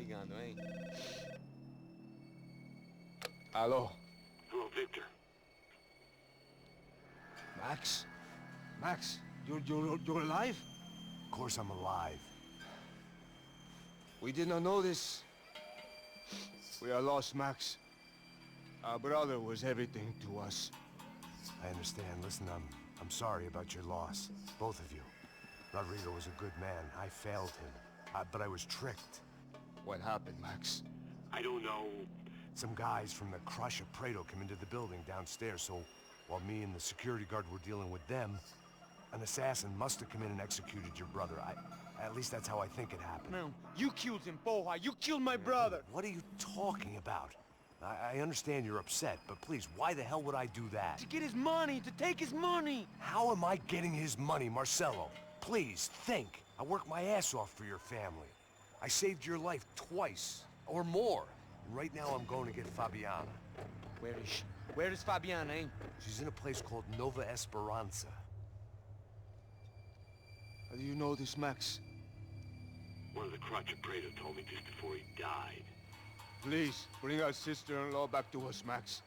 ligando, hein? Alô? Hello, Victor. Max? Max, you're alive? Of course I'm alive. We did not know this. We are lost, Max. Our brother was everything to us. I understand. Listen, I'm sorry about your loss. Both of you. Rodrigo was a good man. I failed him. But I was tricked. What happened, Max? I don't know. Some guys from the Crush of Prado came into the building downstairs, so while me and the security guard were dealing with them, an assassin must have come in and executed your brother. At least that's how I think it happened. No, you killed him, Porra. You killed my brother. What are you talking about? I understand you're upset, but please, why the hell would I do that? To get his money, to take his money. How am I getting his money, Marcelo? Please, think. I worked my ass off for your family. I saved your life twice, or more. Right now I'm going to get Fabiana. Where is she? Where is Fabiana, eh? She's in a place called Nova Esperanza. How do you know this, Max? One of the Crotch of Prado told me just before he died. Please, bring our sister-in-law back to us, Max.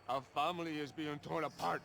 Our family is being torn apart.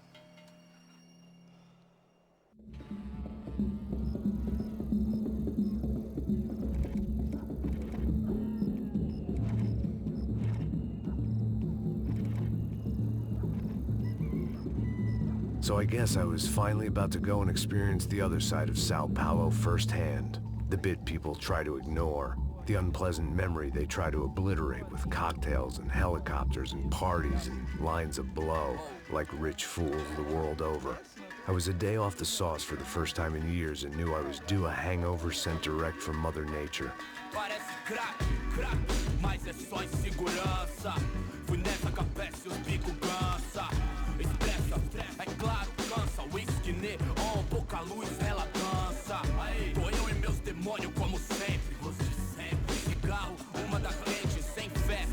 So I guess I was finally about to go and experience the other side of Sao Paulo firsthand. The bit people try to ignore. The unpleasant memory they try to obliterate with cocktails and helicopters and parties and lines of blow, like rich fools the world over. I was a day off the sauce for the first time in years and knew I was due a hangover sent direct from Mother Nature. Parece crack, mas é só insegurança. Fui nessa capete, os bico cansa. Expressa, é claro, cansa. Whisky neon, pouca luz, ela dança. Tô eu e meus demônios como sempre. Cigarro, uma das lentes, sem fé.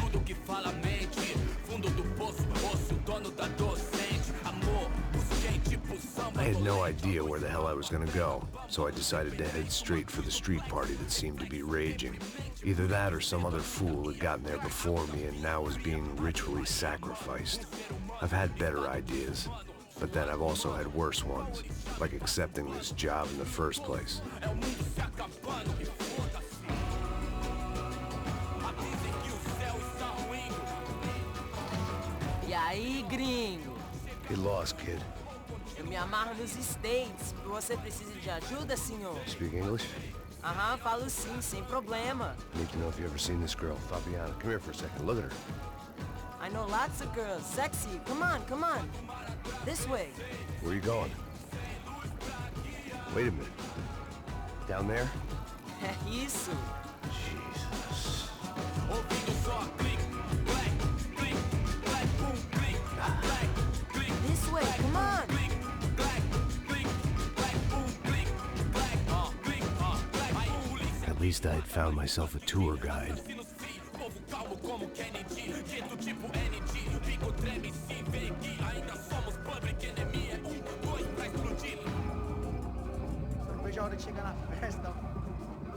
Tudo que fala mente. Fundo do poço, osso, dono da docente. Amor, busquei tipo samba. I had no idea where the hell I was gonna go, so I decided to head straight for the street party that seemed to be raging. Either that or some other fool had gotten there before me and now was being ritually sacrificed. I've had better ideas, but then I've also had worse ones, like accepting this job in the first place. E aí, gringo? Get lost, kid. Eu me amarro nos States. Você precisa de ajuda, senhor? Speak English? Aham, falo sim, sem problema. Need to know if you ever seen this girl, Fabiana. Come here for a second. Look at her. I know lots of girls. Sexy. Come on, come on. This way. Where are you going? Wait a minute. Down there? Isso. Jesus. This way, come on. At least I had found myself a tour guide.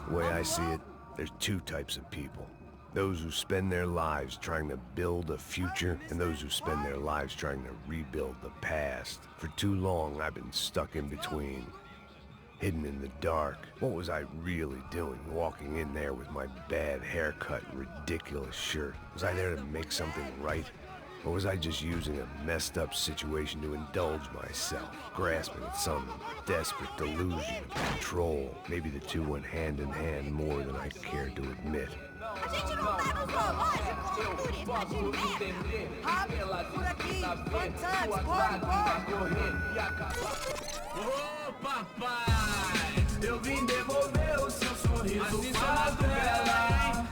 The way I see it, there's two types of people. Those who spend their lives trying to build a future, and those who spend their lives trying to rebuild the past. For too long, I've been stuck in between. Hidden in the dark. What was I really doing, walking in there with my bad haircut and ridiculous shirt? Was I there to make something right? Or was I just using a messed up situation to indulge myself, grasping at some desperate delusion of control? Maybe the two went hand in hand more than I cared to admit. A gente não tá no zoológico, turista de merda! Rápido, por aqui! Fantasmas, corre! Ô papai, eu vim devolver o seu sorriso favela.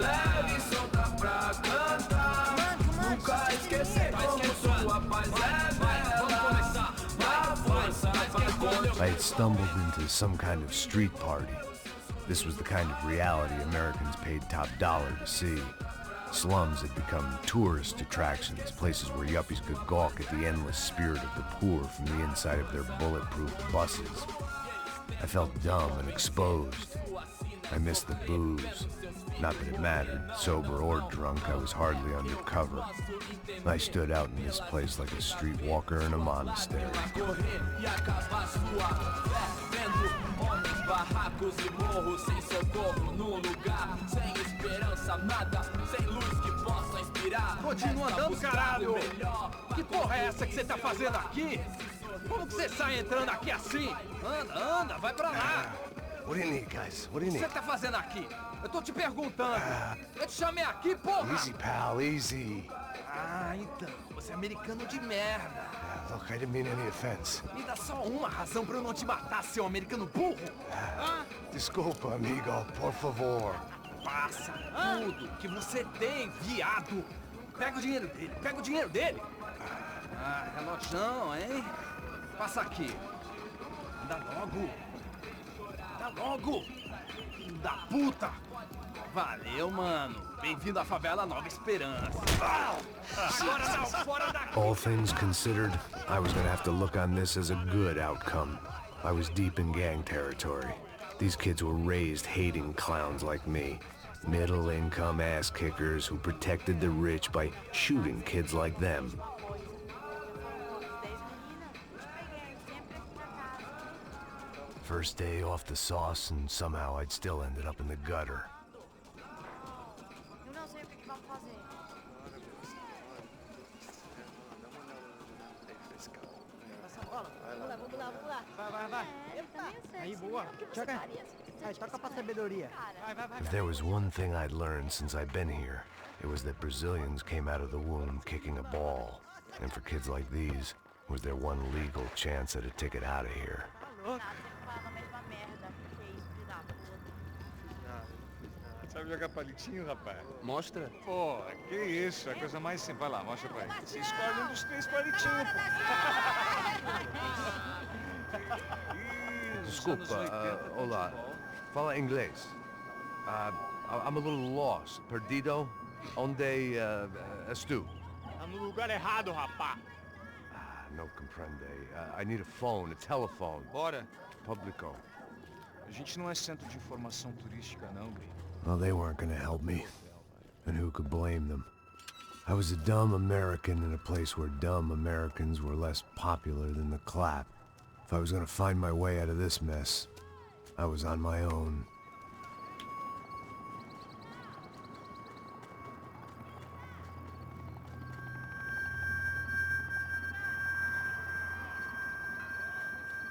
Leve e solta pra cantar. Nunca esquecer como sua paz é bela. A força pra contra. I had stumbled into some kind of street party. This was the kind of reality Americans paid top dollar to see. Slums had become tourist attractions, places where yuppies could gawk at the endless spirit of the poor from the inside of their bulletproof buses. I felt dumb and exposed. I missed the booze. Not that it mattered. Sober or drunk, I was hardly undercover. I stood out in this place like a streetwalker in a monastery. Barracos e morros sem socorro num lugar sem esperança, nada, sem luz que possa inspirar. Continua andando, caralho! Que porra é essa que você tá fazendo aqui? Como que você sai entrando aqui assim? Anda, vai pra lá! What do you need, guys? What do you O que need? você tá fazendo aqui? Eu tô te perguntando. Eu te chamei aqui, porra! Easy, pal, easy. Ah, então. Você é americano de merda. Look, I didn't mean any offense. Me dá só uma razão pra eu não te matar, seu americano burro. Desculpa, amigo, por favor. Passa tudo que você tem, viado. Pega o dinheiro dele, Ah, relojão, hein? Passa aqui. Dá logo. Filho da puta. Valeu, mano. Bem-vindo à favela Nova Esperança. Agora não, fora daqui. All things considered, I was gonna have to look on this as a good outcome. I was deep in gang territory. These kids were raised hating clowns like me. Middle-income ass-kickers who protected the rich by shooting kids like them. First day off the sauce, and somehow I'd still ended up in the gutter. Eu não sei o que vamos fazer. Vamos lá. Vai. Aí, boa. Joga. Aí, toca pra sabedoria. If there was one thing I'd learned since I'd been here, it was that Brazilians came out of the womb kicking a ball. And for kids like these, was their one legal chance at a ticket out of here. Fala a mesma merda. Que isso, filho da puta. Sabe jogar palitinho, rapaz? Mostra. Pô, que isso, é a coisa mais simples. Vai lá, mostra pra ele. Você escolhe um dos 3 palitinhos, Desculpa, olá. Fala inglês. I'm a little lost. Perdido? Onde estou? Tá no lugar errado, rapá. No comprende. I need a phone, a telephone. Bora. Publico. A gente não é centro de informação turística, não, Gui. Well, they weren't gonna help me. And who could blame them? I was a dumb American in a place where dumb Americans were less popular than the clap. If I was gonna find my way out of this mess, I was on my own.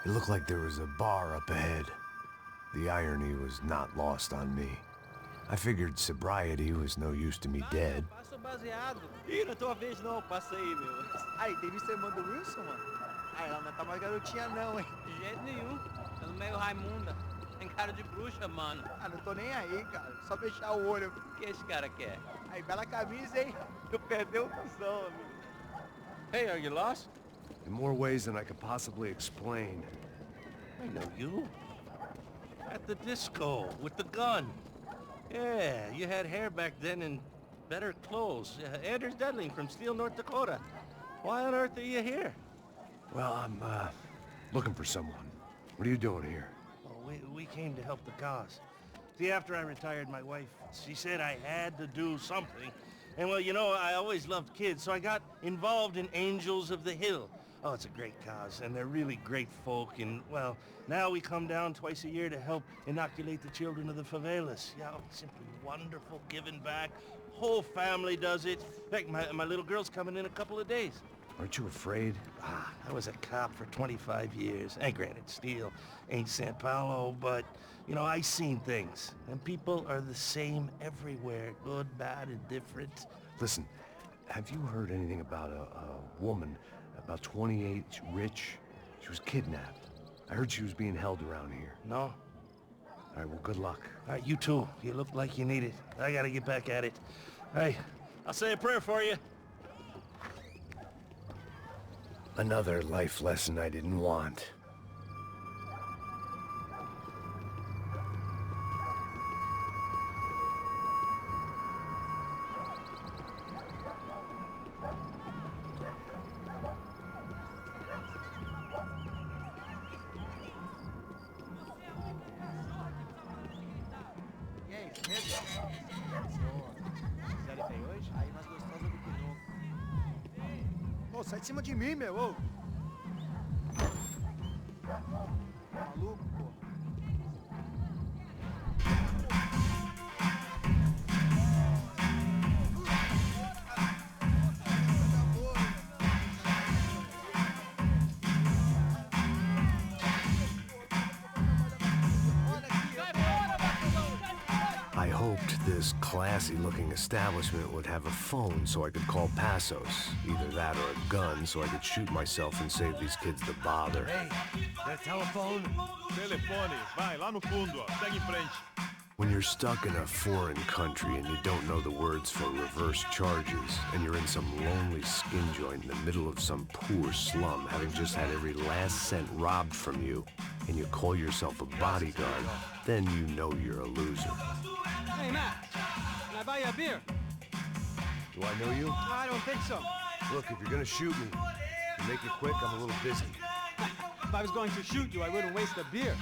It looked like there was a bar up ahead. The irony was not lost on me. I figured sobriety was no use to me dead. Passa o baseado. Ih, não é tua vez não, passa aí, meu. Aí, tem visto a irmã do Wilson, mano? Aí, ela não tá mais garotinha não, hein? De jeito nenhum. Pelo meio Raimunda. Tem cara de bruxa, mano. Ah, não tô nem aí, cara. Só fechar o olho. O que esse cara quer? Aí, bela camisa, hein? Tu perdeu o cuzão, amigo. Hey, are you lost? In more ways than I could possibly explain. I know you. At the disco, with the gun. Yeah, you had hair back then and better clothes. Anders Dudling from Steele, North Dakota. Why on earth are you here? Well, I'm, looking for someone. What are you doing here? Oh, we came to help the cause. See, after I retired, my wife, she said I had to do something. And well, you know, I always loved kids, so I got involved in Angels of the Hill. Oh, it's a great cause, and they're really great folk, and, well, now we come down twice a year to help inoculate the children of the favelas. Yeah, oh, simply wonderful, giving back. Whole family does it. In fact, my little girl's coming in a couple of days. Aren't you afraid? I was a cop for 25 years. And granted, Steele ain't San Paulo, but, you know, I seen things. And people are the same everywhere, good, bad, indifferent. Listen, have you heard anything about a woman, about 28, rich? She was kidnapped. I heard she was being held around here. No? All right, well, good luck. All right, you too. You look like you need it. I gotta get back at it. Hey, I'll say a prayer for you. Another life lesson I didn't want. Série feio hoje? Aí mais gostosa do que nunca. Ô, sai de cima de mim, meu, ô! Maluco, pô. I hoped this classy-looking establishment would have a phone so I could call Passos. Either that or a gun so I could shoot myself and save these kids the bother. Hey, that telephone? Telefone, vai, lá no fundo, ó. Segue em frente. When you're stuck in a foreign country and you don't know the words for reverse charges, and you're in some lonely skin joint in the middle of some poor slum, having just had every last cent robbed from you, and you call yourself a bodyguard, then you know you're a loser. Hey, Matt, can I buy you a beer? Do I know you? I don't think so. Look, if you're gonna shoot me, to make it quick, I'm a little busy. If I was going to shoot you, I wouldn't waste a beer.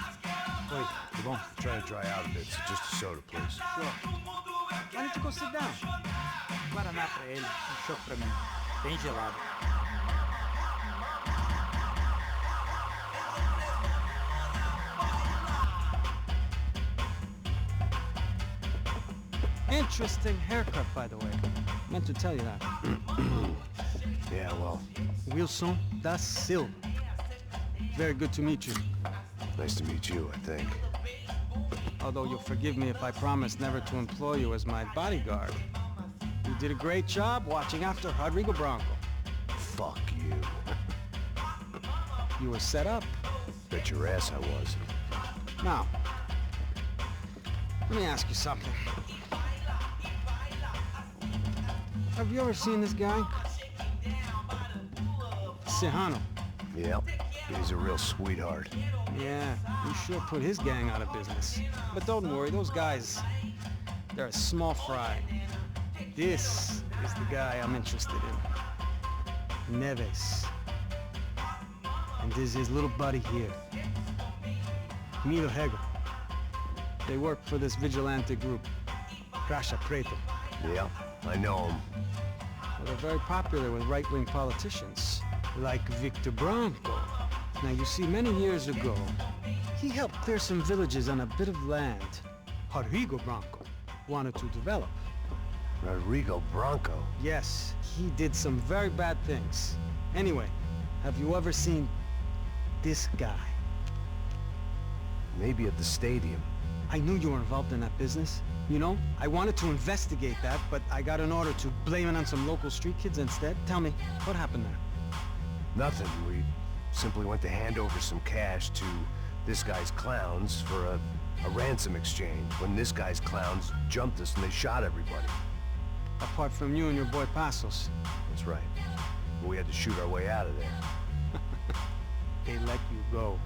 Wait, come on. I'm trying to dry out a bit, so just a soda, please. Sure. Why don't you go sit down? Guaraná pra ele, chopp pra mim. Bem gelado. Interesting haircut, by the way. Meant to tell you that. Yeah, well, Wilson da Silva. Very good to meet you. nice to meet you, I think. Although you'll forgive me if I promise never to employ you as my bodyguard. You did a great job watching after Rodrigo Bronco. Fuck you. You were set up. Bet your ass I was. Now, let me ask you something. Have you ever seen this guy? Serrano. Yep, he's a real sweetheart. Yeah, he sure put his gang out of business. But don't worry, those guys, they're a small fry. This is the guy I'm interested in. Neves. And this is his little buddy here. Milo Hegel. They work for this vigilante group, Cracha Preto. Yep, I know him. Well, they're very popular with right-wing politicians, like Victor Bronco. Now, you see, many years ago, he helped clear some villages on a bit of land Rodrigo Bronco wanted to develop. Rodrigo Bronco? Yes, he did some very bad things. Anyway, have you ever seen this guy? Maybe at the stadium. I knew you were involved in that business. You know, I wanted to investigate that, but I got an order to blame it on some local street kids instead. Tell me, what happened there? Nothing. We simply went to hand over some cash to this guy's clowns for a ransom exchange when this guy's clowns jumped us and they shot everybody. Apart from you and your boy Passos. That's right. We had to shoot our way out of there. They let you go.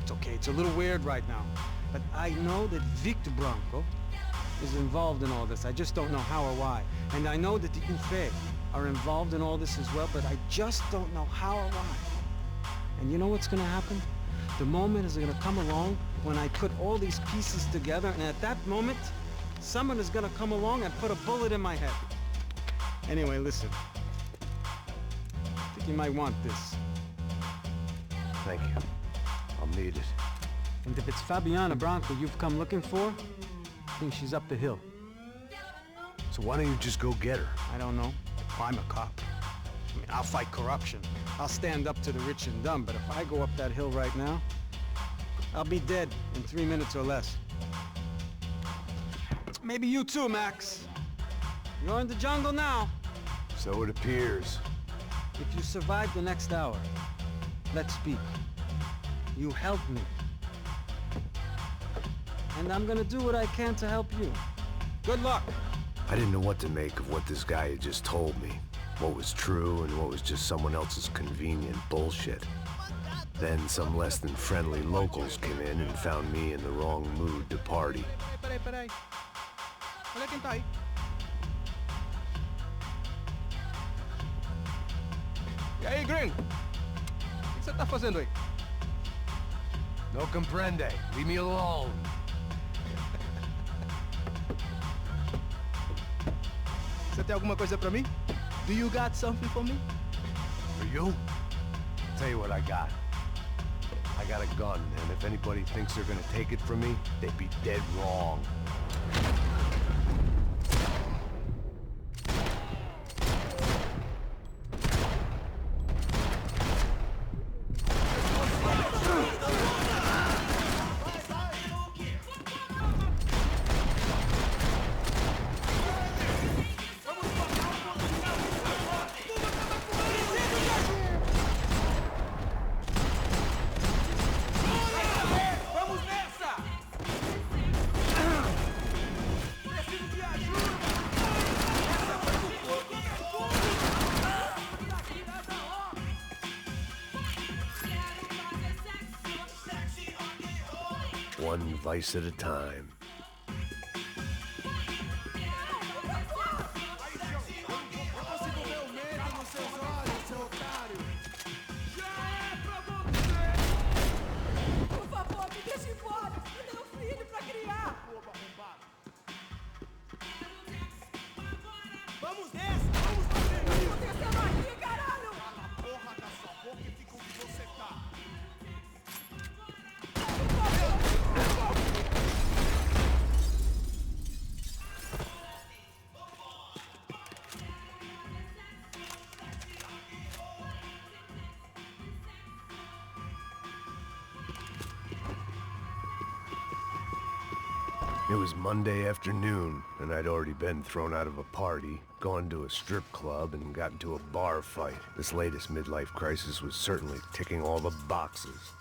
It's okay, it's a little weird right now. But I know that Victor Bronco is involved in all this. I just don't know how or why. And I know that the UFE are involved in all this as well, but I just don't know how or why. And you know what's gonna happen? The moment is gonna come along when I put all these pieces together, and at that moment, someone is gonna come along and put a bullet in my head. Anyway, listen. I think you might want this. Thank you. I'll need it. And if it's Fabiana Bronco you've come looking for, I think she's up the hill. So why don't you just go get her? I don't know. I'm a cop. I mean, I'll fight corruption. I'll stand up to the rich and dumb, but if I go up that hill right now, I'll be dead in 3 minutes or less. Maybe you too, Max. You're in the jungle now. So it appears. If you survive the next hour, let's speak. You help me. And I'm gonna do what I can to help you. Good luck. I didn't know what to make of what this guy had just told me. What was true and what was just someone else's convenient bullshit. Then some less than friendly locals came in and found me in the wrong mood to party. Peraí. Olha quem tá aí. E aí, gringo? O que você tá fazendo aí? No comprende. Leave me alone. tem alguma coisa pra mim? Do you got something for me? For you? Tell you what I got. I got a gun, and if anybody thinks they're gonna take it from me, they'd be dead wrong. One vice at a time. Por favor, me deixe embora. Eu tenho um filho pra criar. Vamos nessa! Vamos fazer isso! Aconteceu aqui, caralho! Cala a porra da sua boca e fica onde você tá! It was Monday afternoon, and I'd already been thrown out of a party, gone to a strip club, and got into a bar fight. This latest midlife crisis was certainly ticking all the boxes.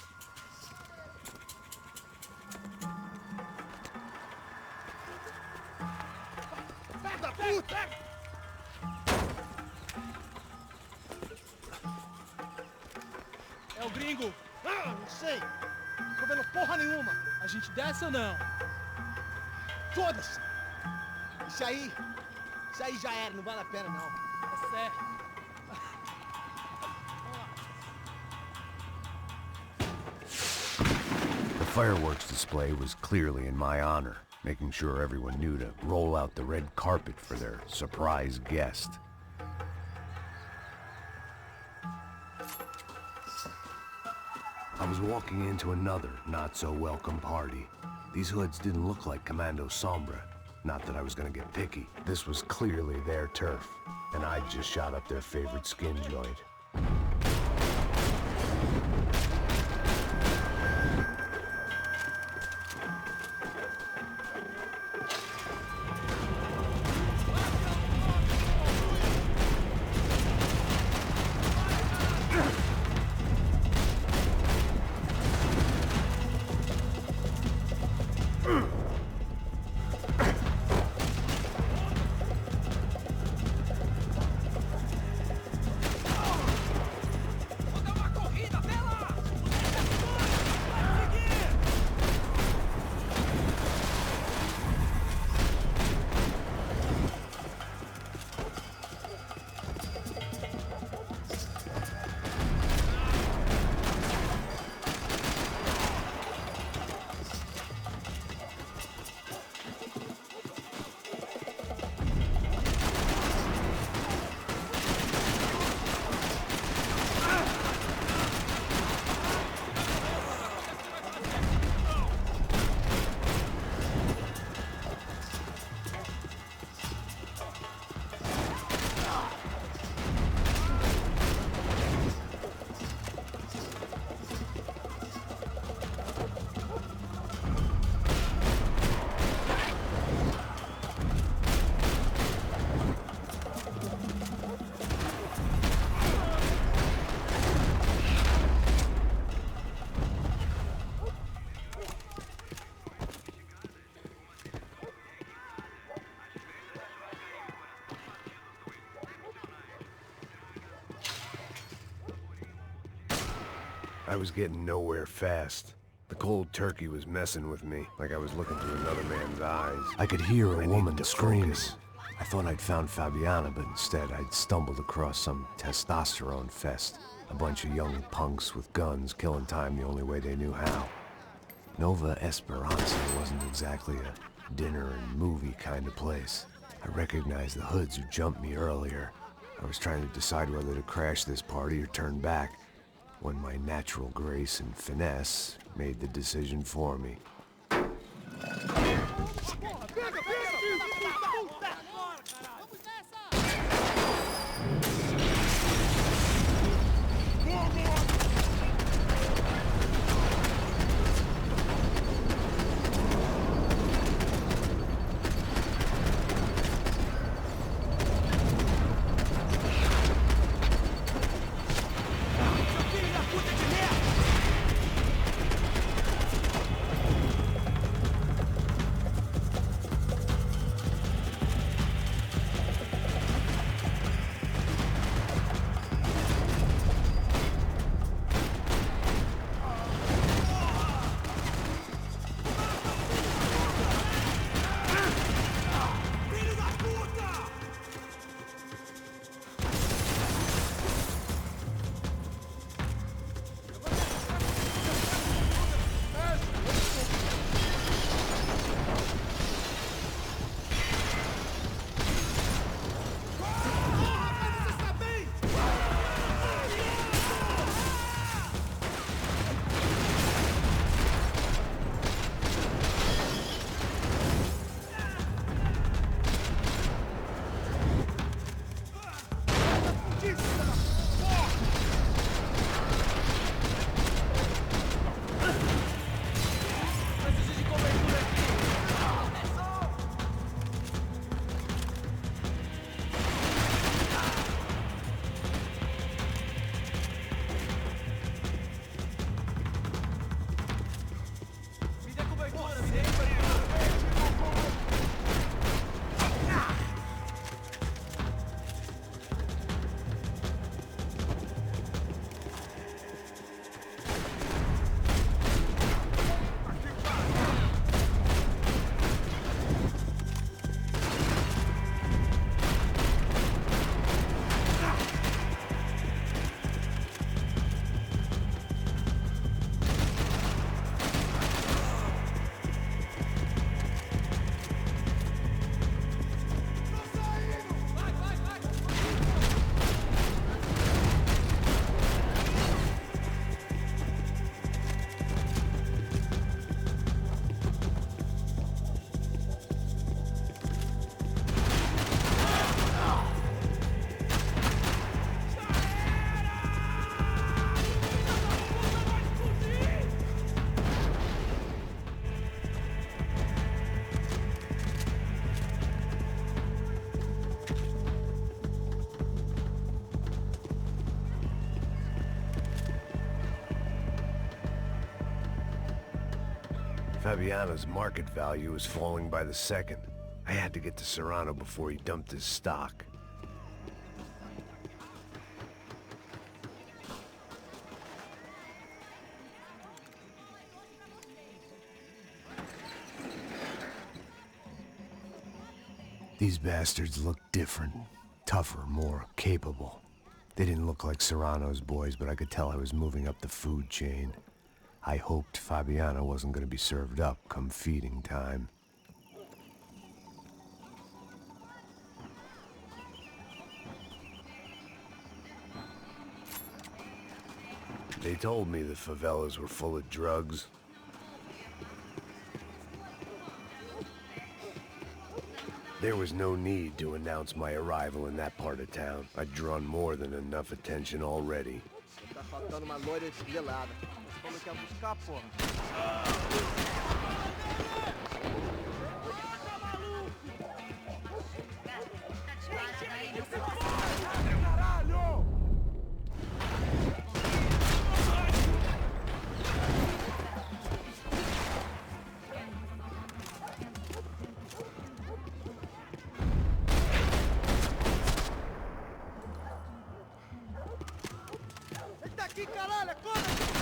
Pega, puta! É o gringo! Ah, não sei! Não tô vendo porra nenhuma! A gente desce ou não? Foda-se! Isso aí já era, não vale a pena não. É sério. The fireworks display was clearly in my honor, making sure everyone knew to roll out the red carpet for their surprise guest. I was walking into another not-so-welcome party. These hoods didn't look like Commando Sombra. Not that I was gonna get picky. This was clearly their turf, and I'd just shot up their favorite skin joint. I was getting nowhere fast. The cold turkey was messing with me, like I was looking through another man's eyes. I could hear a woman scream. I thought I'd found Fabiana, but instead I'd stumbled across some testosterone fest. A bunch of young punks with guns killing time the only way they knew how. Nova Esperanza wasn't exactly a dinner and movie kind of place. I recognized the hoods who jumped me earlier. I was trying to decide whether to crash this party or turn back, when my natural grace and finesse made the decision for me. Fabiano's market value was falling by the second. I had to get to Serrano before he dumped his stock. These bastards looked different, tougher, more capable. They didn't look like Serrano's boys, but I could tell I was moving up the food chain. I hoped Fabiano wasn't going to be served up come feeding time. They told me the favelas were full of drugs. There was no need to announce my arrival in that part of town. I'd drawn more than enough attention already. Tá faltando uma loira desvelada. Como que é buscar, porra? Aqui, caralho, acorda!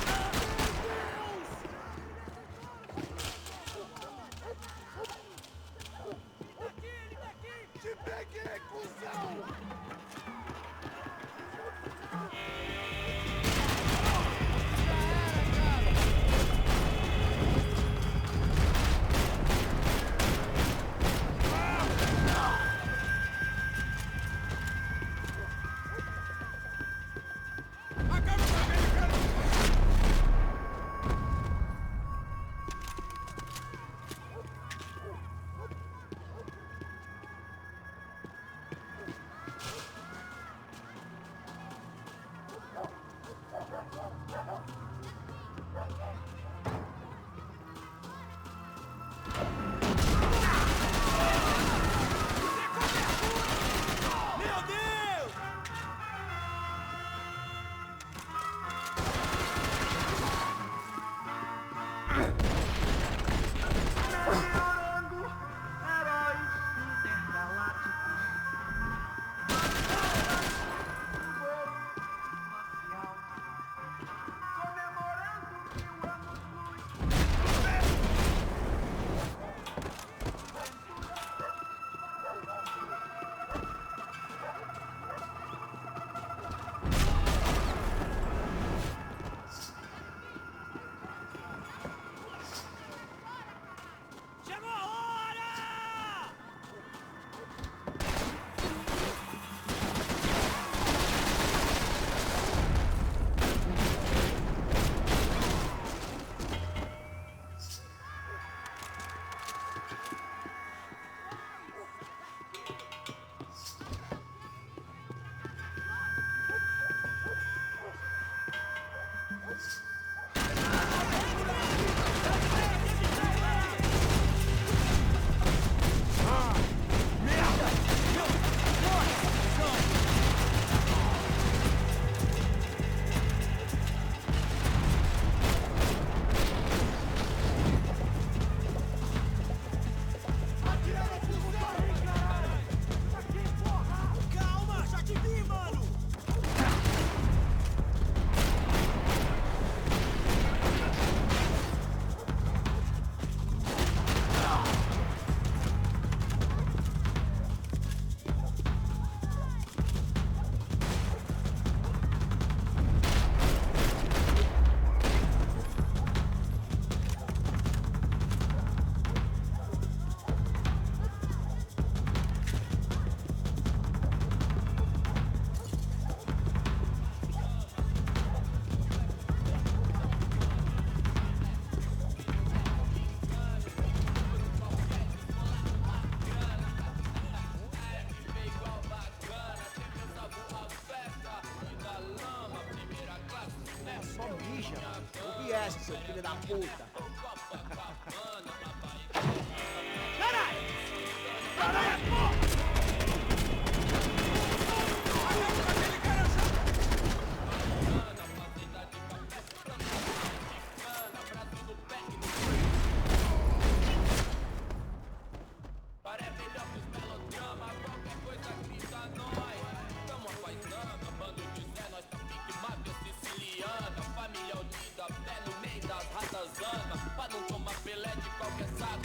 festa, seu filho da puta.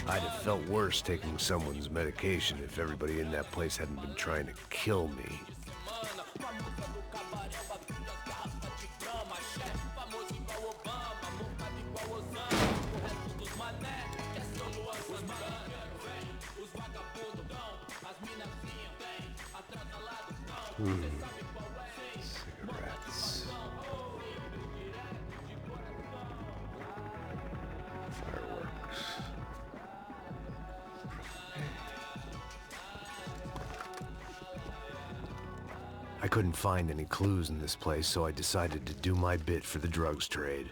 I'd have felt worse taking someone's medication if everybody in that place hadn't been trying to kill me. Cigarettes. Fireworks. I couldn't find any clues in this place, so I decided to do my bit for the drugs trade.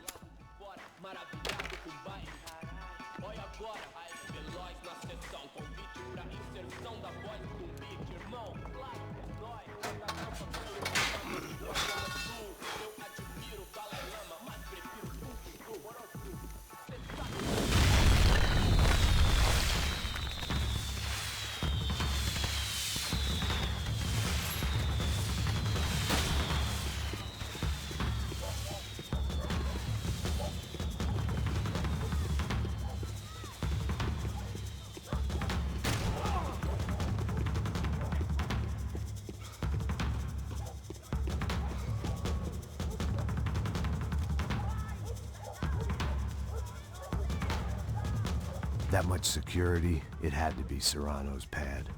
That much security, it had to be Serrano's pad.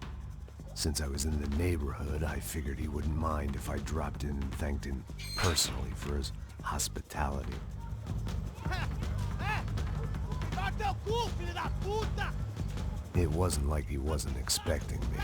Since I was in the neighborhood, I figured he wouldn't mind if I dropped in and thanked him personally for his hospitality. It wasn't like he wasn't expecting me.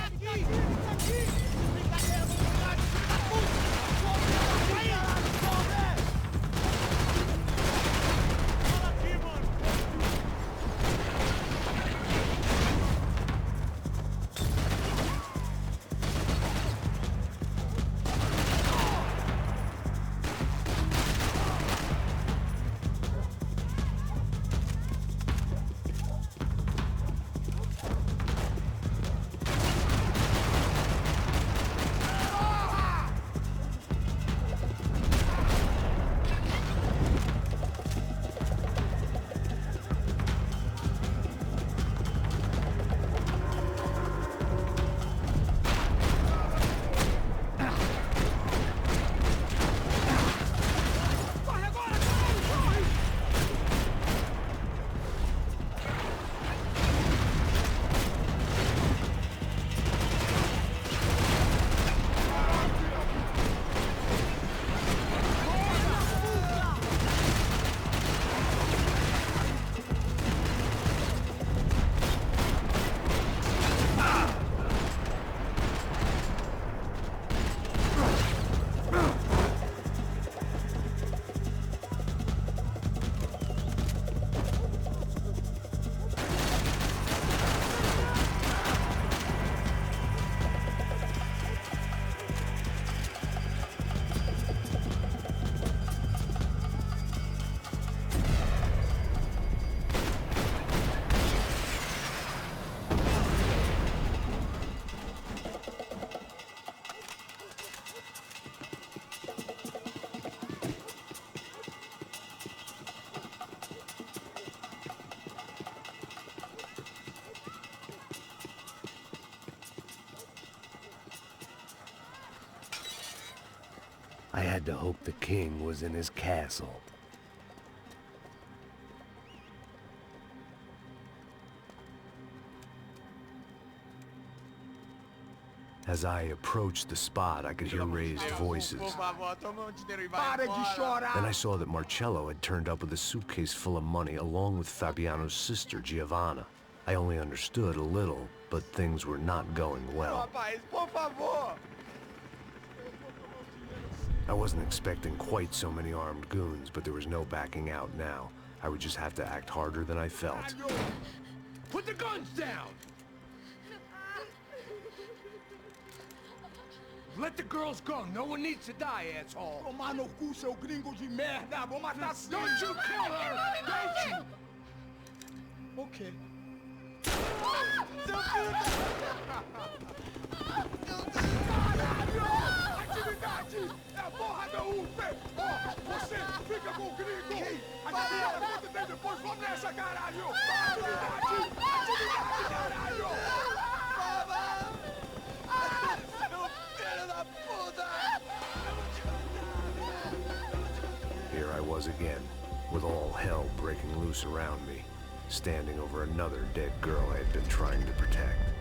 I had to hope the king was in his castle. As I approached the spot, I could hear raised voices. Then I saw that Marcello had turned up with a suitcase full of money along with Fabiano's sister, Giovanna. I only understood a little, but things were not going well. I wasn't expecting quite so many armed goons, but there was no backing out now. I would just have to act harder than I felt. Put the guns down! Let the girls go. No one needs to die, asshole. Tomar no cu, seu gringo de merda! Vou matar sim! Don't you kill her! Don't you! Ok. Caralho! Atividade! É a porra da UP! Ó, você fica com o gringo! Adivinha quanto tem depois? Vamos nessa, caralho! Atividade! Atividade, caralho! Here I was again, with all hell breaking loose around me, standing over another dead girl I had been trying to protect.